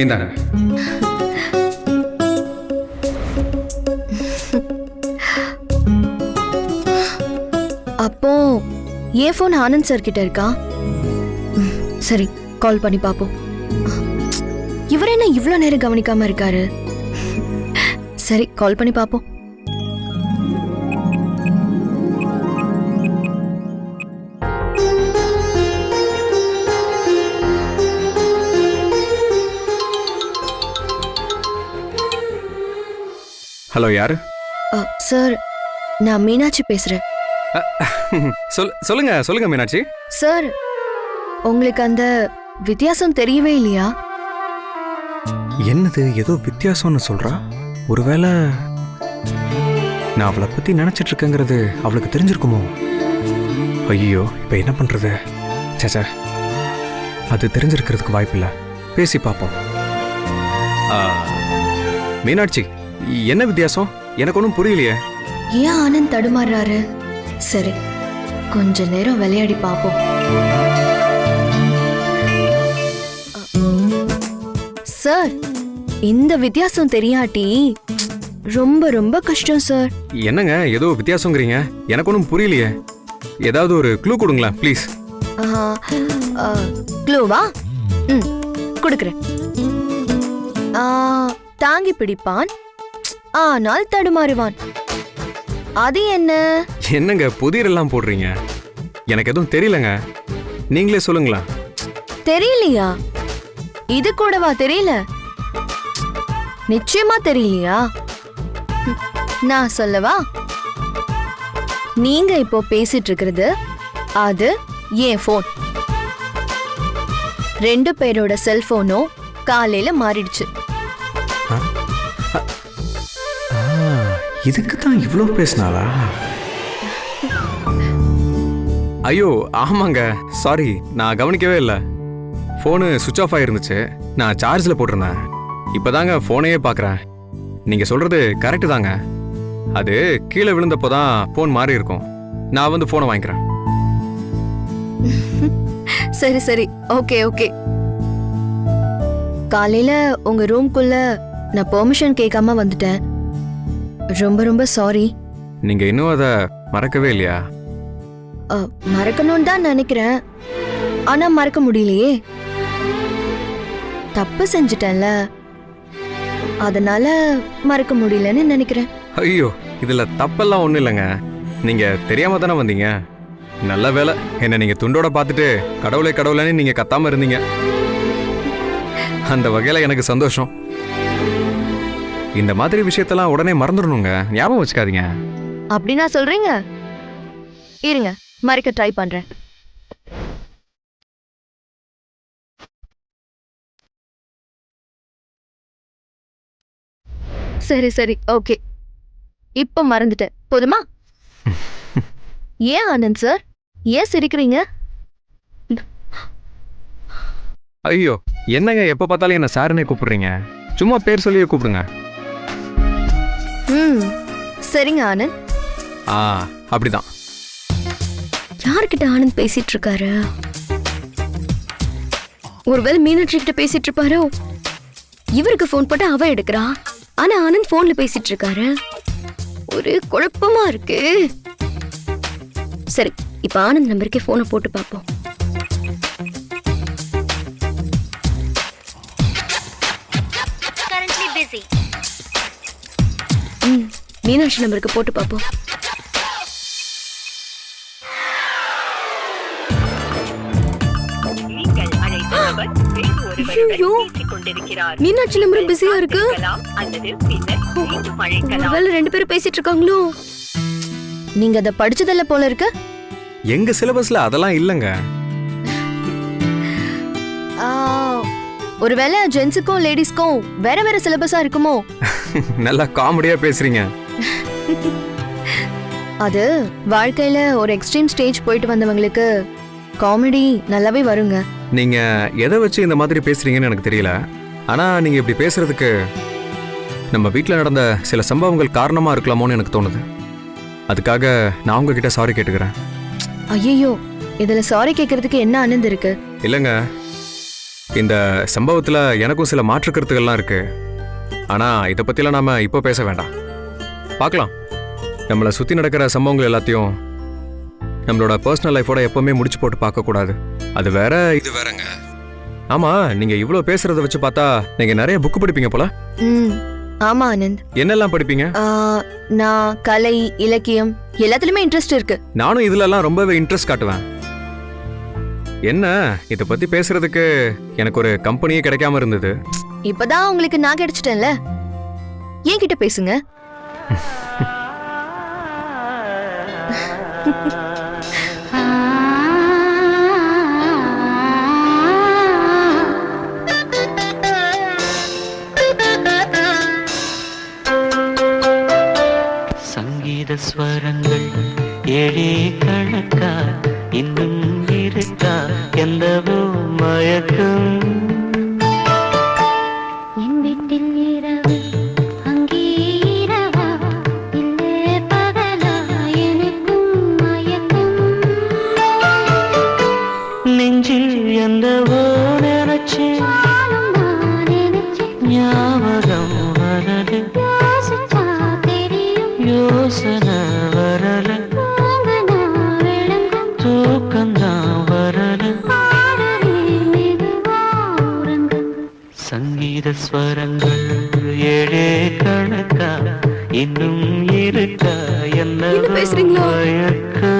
இந்தாங்க. அப்போ என் phone Anand sir கிட்ட இருக்கா? சரி, கால் பண்ணி பாப்போம். இவர் என்ன இவ்வளவு நேரம் கவனிக்காம இருக்காரு? சரி, கால் பண்ணி பாப்போம். ஹலோ, யாரு? சார், நான் மீனாட்சி பேசுறேன். சொல்லுங்க சொல்லுங்க மீனாட்சி. சார், உங்களுக்கு அந்த வித்தியாசம் தெரியவே இல்லையா? என்னது ஏதோ வித்தியாசம்னு சொல்றா? ஒருவேளை நான் அவளை பத்தி நினைச்சிட்டு இருக்கேங்கிறது அவளுக்கு தெரிஞ்சிருக்குமோ? ஐயோ, இப்ப என்ன பண்றது? சேச்சா, அது தெரிஞ்சிருக்கிறதுக்கு வாய்ப்பில்லை. பேசி பார்ப்போம். மீனாட்சி, என்ன வித்தியாசம்? எனக்கு ஒன்றும் புரியலையே. ஏன் ஆனந்த் தடுமாறுறாரு? சரி, கொஞ்ச நேரம் விளையாடி பார்ப்போம். சார், இந்த வித்தியாசம் தெரியாட்டி ரொம்ப ரொம்ப கஷ்டம் சார். என்னங்க ஏதோ வித்தியாசங்கிறீங்க? எனக்கு ஒன்றும் புரியலையே. ஏதாவது ஒரு க்ளூ கொடுங்களேன் ப்ளீஸ். க்ளூவா? கொடுக்குறேன். தாங்கி பிடிப்பான், ஆனால் தடுமாறுவான். அது என்ன? என்னங்க புதிரெல்லாம் போடுறீங்க? எனக்கு எதுவும் தெரியலங்க, நீங்களே சொல்லுங்களா. தெரியலையா? இது கூடவா தெரியல? நிச்சயமா தெரியலையா? நான் சொல்லவா? நீங்க இப்போ பேசிட்டு இருக்கிறது அது என் போன். ரெண்டு பேரோட செல்போனும் காலையில மாறிடுச்சு. இதுக்கு தான் இவ்வளோ பேசினாளா? ஐயோ ஆமாங்க, சாரி, நான் கவனிக்கவே இல்லை. ஃபோனு சுவிட்ச் ஆஃப் ஆகிருந்துச்சு. நான் சார்ஜில் போட்டிருந்தேன். இப்போதாங்க ஃபோனையே பார்க்குறேன். நீங்கள் சொல்கிறது கரெக்டு தாங்க. அது கீழே விழுந்தப்போ தான் ஃபோன் மாறி இருக்கும். நான் வந்து ஃபோனை வாங்கிக்கிறேன். சரி சரி, ஓகே ஓகே. காலையில உங்க ரூம்குள்ள நான் பெர்மிஷன் கேட்காம வந்துட்டேன். ரொம்ப ரொம்ப சாரி. நீங்க இன்னும் அதை மறக்கவே இல்லையா? மறக்கணும்னு தான் நினைக்கிறேன், ஆனா மறக்க முடியலையே. தப்பு செஞ்சுட்டேன்ல, அதனால மறக்க முடியலன்னு நினைக்கிறேன். ஐயோ, இதுல தப்பெல்லாம் ஒண்ணும் இல்லைங்க. நீங்க தெரியாம தானே வந்தீங்க. நல்ல வேலை என்ன நீங்க துண்டோட பார்த்துட்டு கடவுளே கடவுளேன்னு நீங்க கத்தாம இருந்தீங்க. அந்த வகையில எனக்கு சந்தோஷம். இந்த மாதிரி விஷயத்தெல்லாம் உடனே மறந்துடணுங்க, ஞாபகம் வச்சுக்காதீங்க. அப்படின்னா சொல்றீங்க? இருங்க, மறைக்க ட்ரை பண்றேன். சரி சரி, ஓகே. இப்ப மறந்துட்டேன், போதுமா? ஏன் ஆனந்த் சார், ஏன் சிரிக்கிறீங்க? ஐயோ, என்னங்க எப்ப பார்த்தாலும் என்ன சாருன்னே கூப்பிடுறீங்க? சும்மா பேர் சொல்லியே கூப்பிடுங்க. சரிங்க ஆனந்த். அப்படிதான். யார்கிட்ட ஆனந்த் பேசிட்டு இருக்காரு? ஒருவேளை மீனாட்சி கிட்ட பேசிட்டு இருப்பாரோ? இவருக்கு போன் போட்டு அவ எடுக்கிறா, ஆனா ஆனந்த் போன்ல பேசிட்டு இருக்காரு. ஒரு குழப்பமா இருக்கு. சரி, இப்ப ஆனந்த் நம்பருக்கே போனை போட்டு பார்ப்போம். மீனாட்சி நம்பருக்கு போட்டு பார்ப்போம். மீனாட்சி நம்பர் பிஸியா இருக்கு. ஒருவேளை ரெண்டு பேரும் பேசிட்டு இருக்காங்களோ? நீங்க அத படிச்சதல்ல போல இருக்கு. எங்க சிலபஸ்ல அதெல்லாம் இல்லங்க. ஒருவேளை ஜென்ஸுக்கும் லேடிஸ்க்கும் வேற வேற சிலபஸா இருக்குமோ? நல்லா காமெடியா பேசுறீங்க. அது வாழ்க்கையில ஒரு எக்ஸ்ட்ரீம் ஸ்டேஜ் போயிட்டு வந்தவங்களுக்கு காமெடி நல்லாவே வருங்க. நீங்க எதை வச்சு இந்த மாதிரி பேசுறீங்கன்னு எனக்கு தெரியல. ஆனா நீங்க இப்படி பேசுறதுக்கு நம்ம வீட்டில் நடந்த சில சம்பவங்கள் காரணமா இருக்கலாமோன்னு எனக்கு தோணுது. அதுக்காக நான் உங்ககிட்ட சாரி கேட்டுக்கிறேன். ஐயோ, இதுல சாரி கேட்கறதுக்கு என்ன ஆனந்த் இருக்கு? இல்லங்க, இந்த சம்பவத்தில் எனக்கும் சில மாற்று கருத்துக்கள்லாம் இருக்கு. ஆனால் இதை பற்றிலாம் நாம இப்போ பேச வேண்டாம். பார்க்கலாம். நம்மளை சுற்றி நடக்கிற சம்பவங்கள் எல்லாத்தையும் நம்மளோட பர்சனல் லைஃபோட எப்பவுமே முடிச்சு போட்டு பார்க்கக்கூடாது. அது வேற, இது வேறங்க. ஆமாம், நீங்கள் இவ்வளோ பேசுறத வச்சு பார்த்தா நீங்கள் நிறைய புக்கு படிப்பீங்க போல. ஆமா ஆனந்த். என்னெல்லாம் படிப்பீங்க? நான் கலை, இலக்கியம் எல்லாத்துலயுமே இன்ட்ரெஸ்ட் இருக்கு. நானும் இதுலலாம் ரொம்பவே இன்ட்ரெஸ்ட் காட்டுவேன். என்ன, இதை பத்தி பேசுறதுக்கு எனக்கு ஒரு கம்பெனியே கிடைக்காம இருந்தது. இப்பதான் உங்களுக்கு நான் கிடைச்சிட்டேன்ல, என்கிட்ட பேசுங்க. ஸ்வரங்கள் ஏழே கணக்கா இன்னும் இருக்கா எந்தவோ மயக்கம் என் வீட்டில் இரவு அங்கே இரவா இல்லே பகலா எனக்கும் மயக்கம் நெஞ்சில் எந்தவோ நினைச்சேன் ஞாபகம் வரது யோசனை வரல தூக்கந்தான் வரல சங்கீத ஸ்வரங்கள் ஏழே கணக்கா இன்னும் இருக்கா என்ன மயக்கம்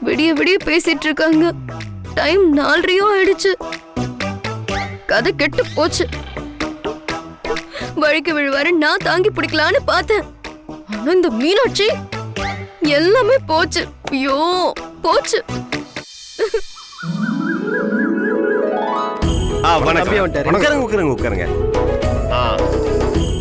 விடிய விடிய பேசிட்டு இருக்காங்க. டைம் 4:30 ஆயிடுச்சு. கதை கெட்டு போச்சு. வழிக்கு விழுவாரு நான் தாங்கி பிடிக்கலான்னு பார்த்தேன். ஆனா இந்த மீனாட்சி எல்லாமே போச்சு. ஐயோ போச்சு. உட்காருங்க.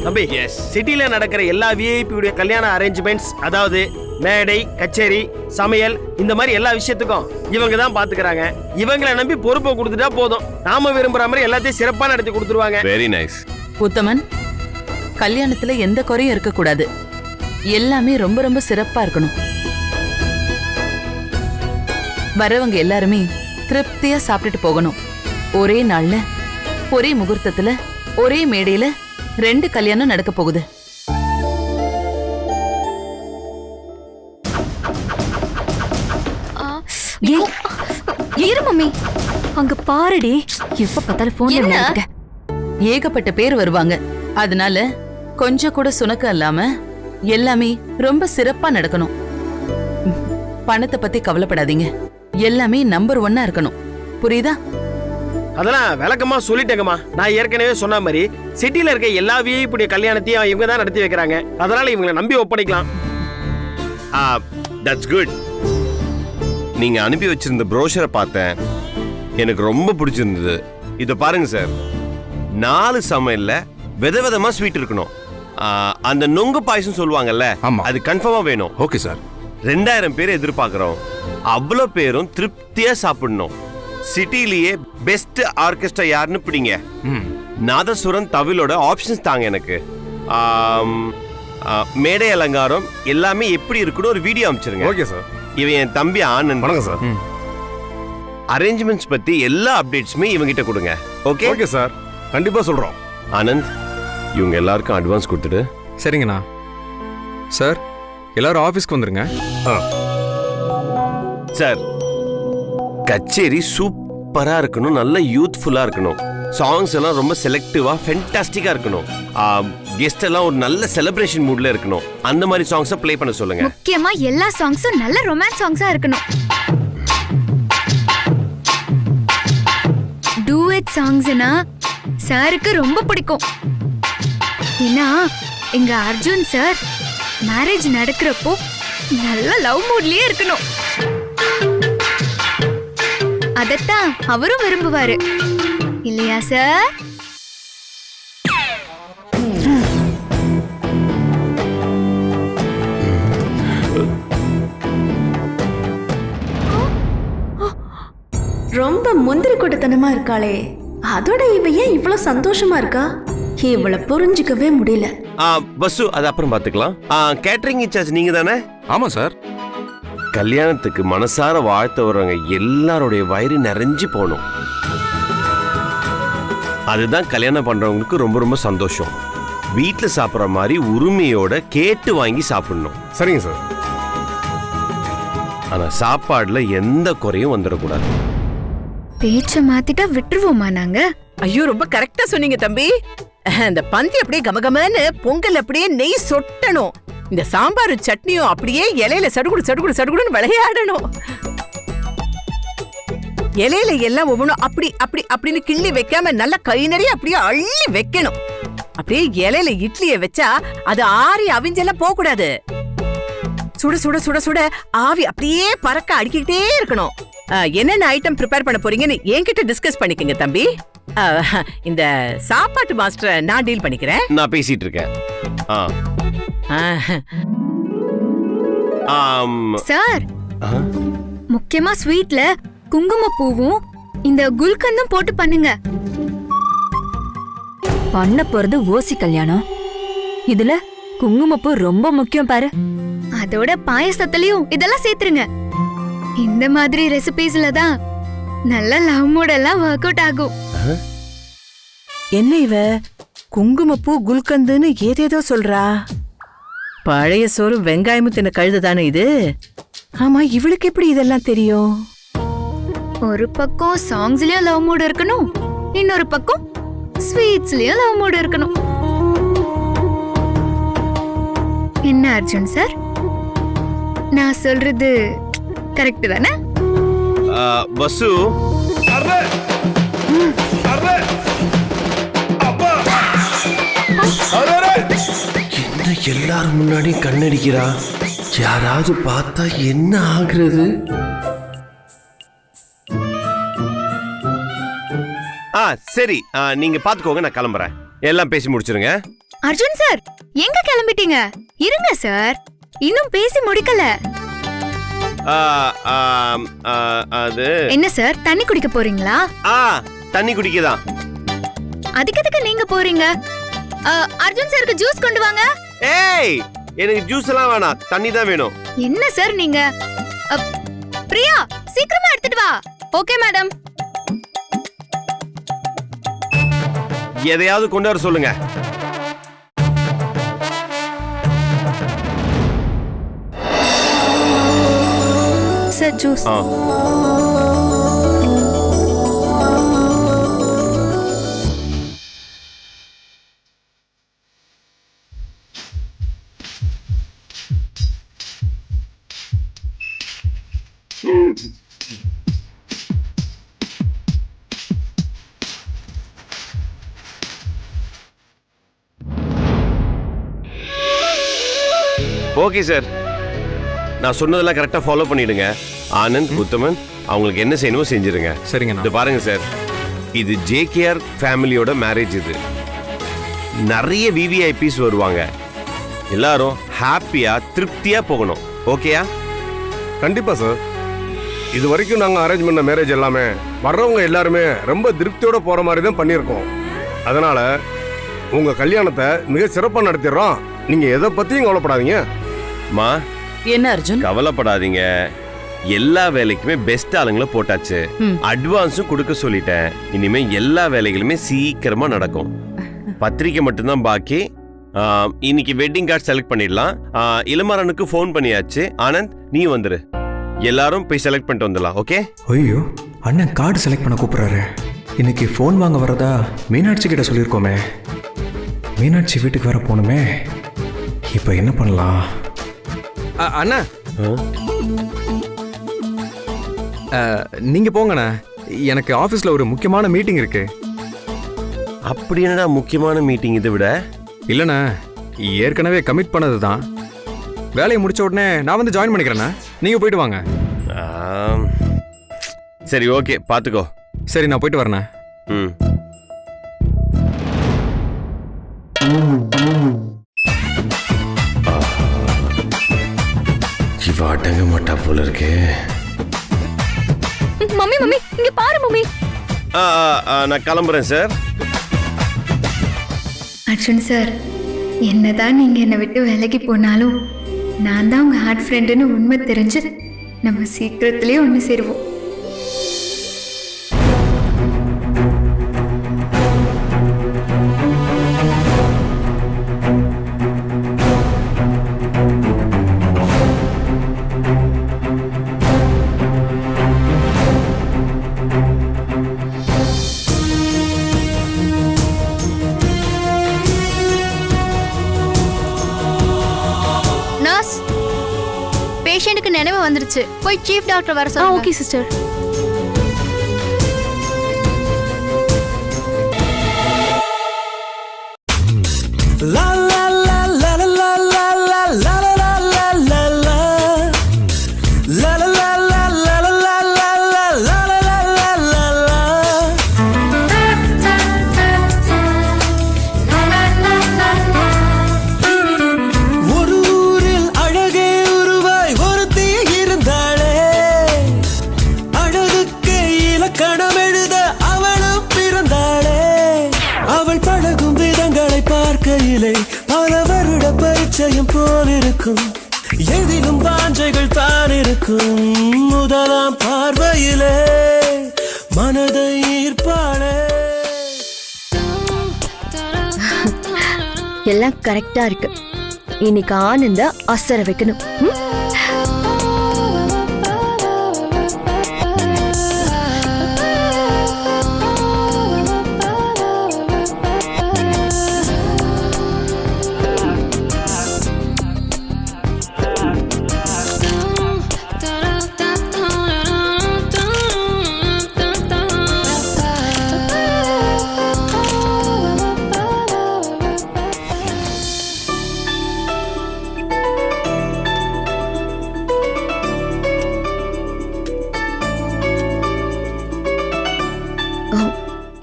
தம்பி, சிட்டில நடக்கிற எல்லா விஐபி உடைய கல்யாண அரேஞ்ச்மெண்ட்ஸ், அதாவது மேடை, கச்சேரி, சமையல், இந்த மாதிரி எல்லா விஷயத்துக்கும் இவங்க தான் பாத்துக்கிறாங்க. இவங்களை நம்பி பொறுப்பை கொடுத்துட்டா போதும். நாம விரும்புற மாதிரி எல்லாத்தையும் சிறப்பா நடத்தி கொடுத்துருவாங்க. Very nice. உத்தமன், கல்யாணத்துல எந்த குறையும் இருக்க கூடாது. எல்லாமே ரொம்ப ரொம்ப சிறப்பா இருக்கணும். வரவங்க எல்லாருமே திருப்தியா சாப்பிட்டுட்டு போகணும். ஒரே நாள்ல, ஒரே முகூர்த்தத்துல, ஒரே மேடையில 2 கல்யாணம் நடக்க போகுது. ஏறு மம்மி, அங்க பாருடி. எப்ப பார்த்தாலும் போன்ல ஏகப்பட்ட பேர் வருவாங்க. அதனால கொஞ்சம் கூட சுணக்கம் இல்லாம எல்லாமே ரொம்ப சிறப்பா நடக்கணும். பணத்தை பத்தி கவலைப்படாதீங்க. எல்லாமே நம்பர் 1 இருக்கணும். புரியுதா? அதெல்லாம் விளக்கமா சொல்லிட்டேங்கம்மா. நான் ஏற்கனவே சொன்ன மாதிரி சிட்டில இருக்க எல்லா விஐபி கல்யாணத்தையும் இவங்க தான் நடத்தி வைக்கிறாங்க. அதனால இவங்களை நம்பி ஒப்படைக்கலாம். That's good. நீங்க அனுப்பி வச்சிருந்த ப்ரோஷரை பார்த்தேன், எனக்கு ரொம்ப பிடிச்சிருந்தது. இதை பாருங்க சார், 4 சமையல்ல விதவிதமா ஸ்வீட் இருக்கணும். அந்த நொங்கு பாயசம் சொல்லுவாங்கல்ல, அது கன்ஃபார்மா வேணும். Okay sir. 2000 பேர் எதிர்பார்க்கிறோம். அவ்வளோ பேரும் திருப்தியா சாப்பிடணும். சிட்டிலேயே பெஸ்ட் ஆர்கெஸ்ட்ரா யாருன்னு பிடிங்க. நாதசுரன் தவிலோட ஆப்ஷன்ஸ் தாங்க எனக்கு. மேடை அலங்காரம் எல்லாமே எப்படி இருக்குன்னு ஒரு வீடியோ அனுப்பிச்சிருங்க. Okay sir. இவன் என் தம்பி ஆனந்த். வணக்கம் சார். அரேஞ்ச்மெண்ட்ஸ் பத்தி எல்லா அப்டேட்ஸுமே இவங்கிட்ட கொடுங்க. ஓகே? ஓகே சார், கண்டிப்பா சொல்றோம். ஆனந்த், இவங்க எல்லாருக்கும் அட்வான்ஸ் கொடுத்துடு. சரிங்கண்ணா. சார், எல்லாரும் ஆஃபீஸ்க்கு வந்துருங்க. சார், கச்சேரி சூப்பரா இருக்கணும், நல்ல யூத்ஃபுல்லா இருக்கணும். சாங்ஸ் எல்லாம் ரொம்ப செலக்டிவா ஃபென்டாஸ்டிக்கா இருக்கணும். கெஸ்ட் எல்லாம் ஒரு நல்ல செலிப்ரேஷன் மூட்ல இருக்கணும். அந்த மாதிரி சாங்ஸை ப்ளே பண்ண சொல்லுங்க. முக்கியமா எல்லா சாங்ஸும் நல்ல ரொமான்ஸ் சாங்ஸா இருக்கணும். டூயட் சாங்ஸ்னா சாருக்கு ரொம்ப பிடிக்கும். ஏன்னா எங்க அர்ஜுன் சார் மேரேஜ் நடக்கிறப்போ நல்ல லவ் மூட்லயே இருக்கணும். அதத்தான் அவரும் விரும்புவாரு இல்லையா சார்? ரொம்ப முந்திரி கொட்டத்தனமா இருக்காளே, அதோட இவ ஏன் இவ்வளவு சந்தோஷமா இருக்கா? இவளை புரிஞ்சுக்கவே முடியல. பஸ்ஸு அது அப்புறம் பார்த்துக்கலாம். கேட்டரிங் இன்சார்ஜ் நீங்க தானே? ஆமாம் சார். கல்யாணத்துக்கு மனசார வாழ்த்த வர்றவங்க எல்லாருடைய வயிறு நிறைஞ்சு போகணும். அதுதான் கல்யாணம் பண்றவங்களுக்கு ரொம்ப ரொம்ப சந்தோஷம். வீட்டில் சாப்பிட்ற மாதிரி உரிமையோட கேட்டு வாங்கி சாப்பிடணும். சரிங்க சார். ஆனா சாப்பாடுல எந்த குறையும் வந்துடக்கூடாது. பேச்ச மாத்திட்டா விட்டுருவோமா நாங்க? ஐயோ, ரொம்ப கரெக்டா சொன்னீங்க தம்பி. இந்த பந்தி அப்படியே கமகமன்னு, பொங்கல் அப்படியே நெய் சொட்டணும். இந்த சாம்பார் சட்னியும் அப்படியே இலையில சடுகுடு சடுகுடு சடுகுடுன்னு விளையாடணும். இலையில எல்லாம் ஒவ்வொன்றும் அப்படி அப்படி அப்படின்னு கிள்ளி வைக்காம நல்லா கை நிறைய அப்படியே அள்ளி வைக்கணும். அப்படியே இலையில இட்லிய வச்சா அது ஆறி அவிஞ்செல்லாம் போக கூடாது. சுட சுட சுட சுட ஆவி அப்படியே பறக்க அடிக்கிட்டே இருக்கணும். என்னென்ன ஐட்டம் ப்ரிப்பேர் பண்ண போறீங்கன்னு என்கிட்ட டிஸ்கஸ் பண்ணிக்கங்க தம்பி. இந்த சாப்பாட்டு மாஸ்டரை நான் டீல் பண்ணிக்கிறேன். நான் பேசிட்டு இருக்கேன். சார், முக்கியமா ஸ்வீட்ல குங்குமப்பூவும் இந்த குல்கந்தும் போட்டு பண்ணுங்க. பண்ண போறது ஓசி கல்யாணம், இதுல குங்குமப்பூ ரொம்ப முக்கியம் பாரு. அதோட பாயசத்துலயும் இதெல்லாம் சேர்த்துருங்க. இந்த மாதிரி ரெசிபீஸ்ல தான் நல்ல லவ் மூடெல்லாம் ஒர்க் அவுட் ஆகும். என்ன இவ குங்குமப்பூ குல்கந்துன்னு ஏதேதோ சொல்றா? பழைய சோறு வெங்காயமும் தின்ன கழுதுதானே இது? ஆமா, இவளுக்கு எப்படி இதெல்லாம் தெரியும்? ஒரு பக்கம் சாங்ஸ்லயும் லவ் மூட் இருக்கணும், இன்னொரு பக்கம் ஸ்வீட்ஸ்லயும் லவ் மூட் இருக்கணும். என்ன அர்ஜுன் சார், நான் சொல்றது கரெக்ட் தானே? பஸ்ஸு என்ன எல்லாரும் முன்னாடி கண்ணடிக்கிறா? யாராவது பார்த்தா என்ன ஆகுறது? சரி, நீங்க பாத்துக்கோங்க, நான் கிளம்புறேன். எல்லாம் பேசி முடிச்சிருங்க. அர்ஜுன் சார், எங்க கிளம்பிட்டீங்க? இருங்க சார், இன்னும் பேசி முடிக்கல. அது என்ன சார், தண்ணி குடிக்க போறீங்களா? தண்ணி குடிக்கதான். அதுக்கு எதுக்கு நீங்க போறீங்க? அர்ஜுன் சாருக்கு ஜூஸ் கொண்டு வாங்க. ஏய், எனக்கு ஜூஸ் எல்லாம் வேணாம், தண்ணி தான் வேணும். என்ன சார் நீங்க? பிரியா, சீக்கிரமா எடுத்துட்டு வா. Okay madam. எதையாவது கொண்டு வர சொல்லுங்க. Sir juice. ஓகே சார், நான் சொன்னதெல்லாம் கரெக்டா ஃபாலோ பண்ணிடுங்க. ஆனந்த், உத்தமன் அவங்களுக்கு என்ன செய்யணுமோ செஞ்சிருங்க. சரிங்கண்ணா. இது பாருங்க சார், இது ஜேகேஆர் ஃபேமிலியோட மேரேஜ். இது நிறைய விவிஐபிஸ் வருவாங்க. எல்லாரும் ஹாப்பியா திருப்தியா போகணும். ஓகேயா? கண்டிப்பா சார். இது வரைக்கும் நாங்கள் அரேஞ்ச் பண்ண மேரேஜ் எல்லாமே வர்றவங்க எல்லாருமே ரொம்ப திருப்தியோட போற மாதிரி தான் பண்ணியிருக்கோம். அதனால உங்க கல்யாணத்தை மிக சிறப்பாக நடத்திடுறோம். நீங்க எதை பத்தியும் கவலைப்படாதீங்க. மா, என்ன அர்ஜுன்? கவலைப்படாதீங்க, எல்லா வேலைக்குமே பெஸ்ட் ஆளுங்களை போட்டாச்சு. அட்வான்ஸும் கொடுக்க சொல்லிட்டேன். இனிமே எல்லா வேலைகளுமே சீக்கிரமா நடக்கும். பத்திரிக்கை மட்டும்தான் பாக்கி. இன்னைக்கு வெட்டிங் கார்டு செலக்ட் பண்ணிடலாம். இளமரனுக்கு ஃபோன் பண்ணியாச்சு. ஆனந்த், நீ வந்துரு. எல்லாரும் போய் செலக்ட் பண்ணிட்டு வந்துடலாம். ஓகே? ஐயோ, அண்ணன் கார்டு செலக்ட் பண்ண கூப்பிடுறாரு. இன்னைக்கு ஃபோன் வாங்க வரதா மீனாட்சி கிட்ட சொல்லியிருக்கோமே. மீனாட்சி வீட்டுக்கு வர போகணுமே. இப்போ என்ன பண்ணலாம்? அண்ணா, நீங்க போங்கண்ணா, எனக்கு ஆஃபீஸில் ஒரு முக்கியமான மீட்டிங் இருக்கு. அப்படி என்னடா முக்கியமான மீட்டிங்? இதை விட இல்லைண்ணா, ஏற்கனவே கமிட் பண்ணது தான். வேலையை முடிச்ச உடனே நான் வந்து ஜாயின் பண்ணிக்கிறேண்ணா. நீங்கள் போயிட்டு வாங்க. சரி, ஓகே, பார்த்துக்கோ. சரி, நான் போயிட்டு வரேண்ணா. ம். இவ அடங்க மாட்டா போல இருக்கே. மம்மி மம்மி இங்க பாரு மம்மி. நான் கிளம்புறேன் சார். அர்ஜுன் சார், என்னதான் நீங்க என்னை விட்டு விலகி போனாலும் நான் தான் உங்க ஹார்ட் ஃப்ரெண்டுன்னு உண்மை தெரிஞ்சு நம்ம சீக்கிரத்திலேயே ஒன்று சேருவோம். நர்ஸ், பேஷண்ட்டுக்கு நினைவு வந்துருச்சு, போய் சீஃப் டாக்டர் வர சொல்லுங்க. Okay sister. பல வருட பரிச்சயம் போல் இருக்கும், எதிலும் வாஞ்சைகள் தான் இருக்கும், முதலாம் பார்வையிலே மனதை ஈர்ப்பாளே. எல்லாம் கரெக்டா இருக்கு. இன்னைக்கு ஆனந்த அசர வைக்கணும்.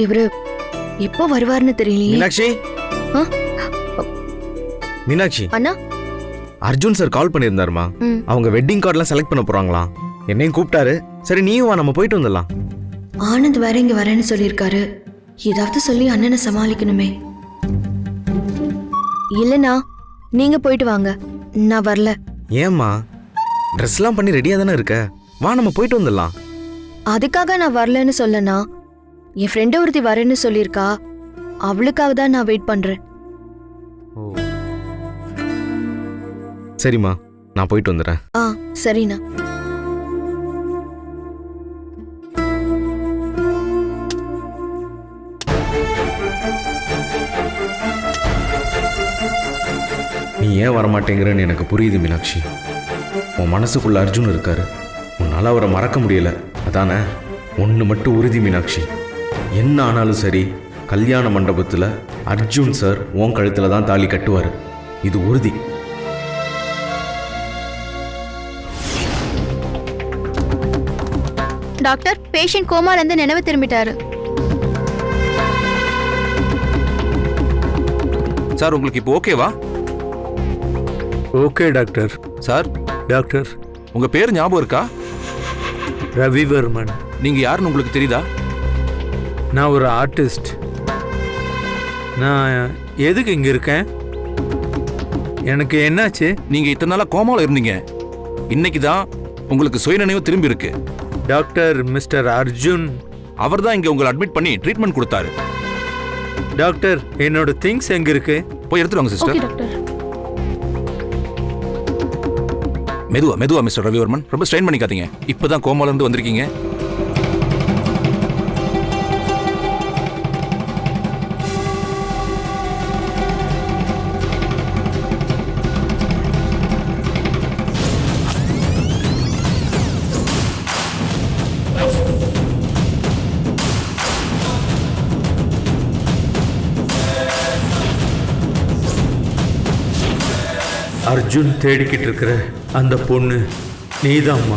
இவரு எப்போ வருவார்னு தெரியலையே. மீனாட்சி, ஆ? மீனாட்சி, அண்ணா, அர்ஜுன் சார் கால் பண்ணியிருந்தாருமா. அவங்க வெட்டிங் கார்டெலாம் செலக்ட் பண்ண போறாங்களாம். என்னையும் கூப்பிட்டாரு. சரி நீயும் வா, நம்ம போயிட்டு வந்துடலாம். ஆனந்த் வேற இங்க வரேன்னு சொல்லியிருக்காரு. ஏதாவது சொல்லி அண்ணனை சமாளிக்கணுமே. இல்லண்ணா, நீங்க போயிட்டு வாங்க, நான் வரல. ஏம்மா, ட்ரெஸ்லாம் பண்ணி ரெடியா தானே இருக்க? வா, நம்ம போயிட்டு வந்துடலாம். அதுக்காக நான் வரலன்னு சொல்லனா, என் ஃப்ரெண்டு ஒருத்தி வரேன்னு சொல்லியிருக்கா, அவளுக்காக தான் நான் வெயிட் பண்றேன். சரிம்மா, நான் போயிட்டு வந்துடுறேன். ஆ சரிண்ணா. நீ ஏன் வரமாட்டேங்கிறன்னு எனக்கு புரியுது மீனாட்சி. உன் மனசுக்குள்ள அர்ஜுன் இருக்காரு, உன்னால அவரை மறக்க முடியல, அதானே? ஒன்று மட்டும் உறுதி மீனாட்சி, என்ன ஆனாலும் சரி, கல்யாண மண்டபத்தில் அர்ஜுன் சார் உன் கழுத்தில் தான் தாலி கட்டுவார். இது உறுதி. டாக்டர், பேஷண்ட் கோமால இருந்து நினைவு திரும்பிட்டாரு. சார், உங்களுக்கு இப்போ ஓகேவா? Okay doctor. சார், டாக்டர், உங்க பேர் ஞாபகம் இருக்கா? ரவிவர்மன். நீங்க யாருன்னு உங்களுக்கு தெரியுதா? நான் ஒரு ஆர்டிஸ்ட். நான் எதுக்கு இங்கே இருக்கேன்? எனக்கு என்னாச்சு? நீங்க இத்தனை நாளா கோமால இருந்தீங்க, இன்னைக்கு தான் உங்களுக்கு சுயநினைவு திரும்பி இருக்கு. டாக்டர், மிஸ்டர் அர்ஜுன் அவர் தான் இங்க உங்களை அட்மிட் பண்ணி ட்ரீட்மெண்ட் கொடுத்தாரு. டாக்டர், என்னோட திங்ஸ் எங்க இருக்கு? போய் எடுத்துட்டு வாங்க சிஸ்டர். டாக்டர். மெதுவா மெதுவா மிஸ்டர் ரவிவர்மன், ரொம்ப ஸ்ட்ரெயின் பண்ணிக்காதீங்க. இப்பதான் கோமால இருந்து வந்திருக்கீங்க. அர்ஜுன் தேடிக்கிட்டு இருக்கிற அந்த பொண்ணு நீதாம்மா.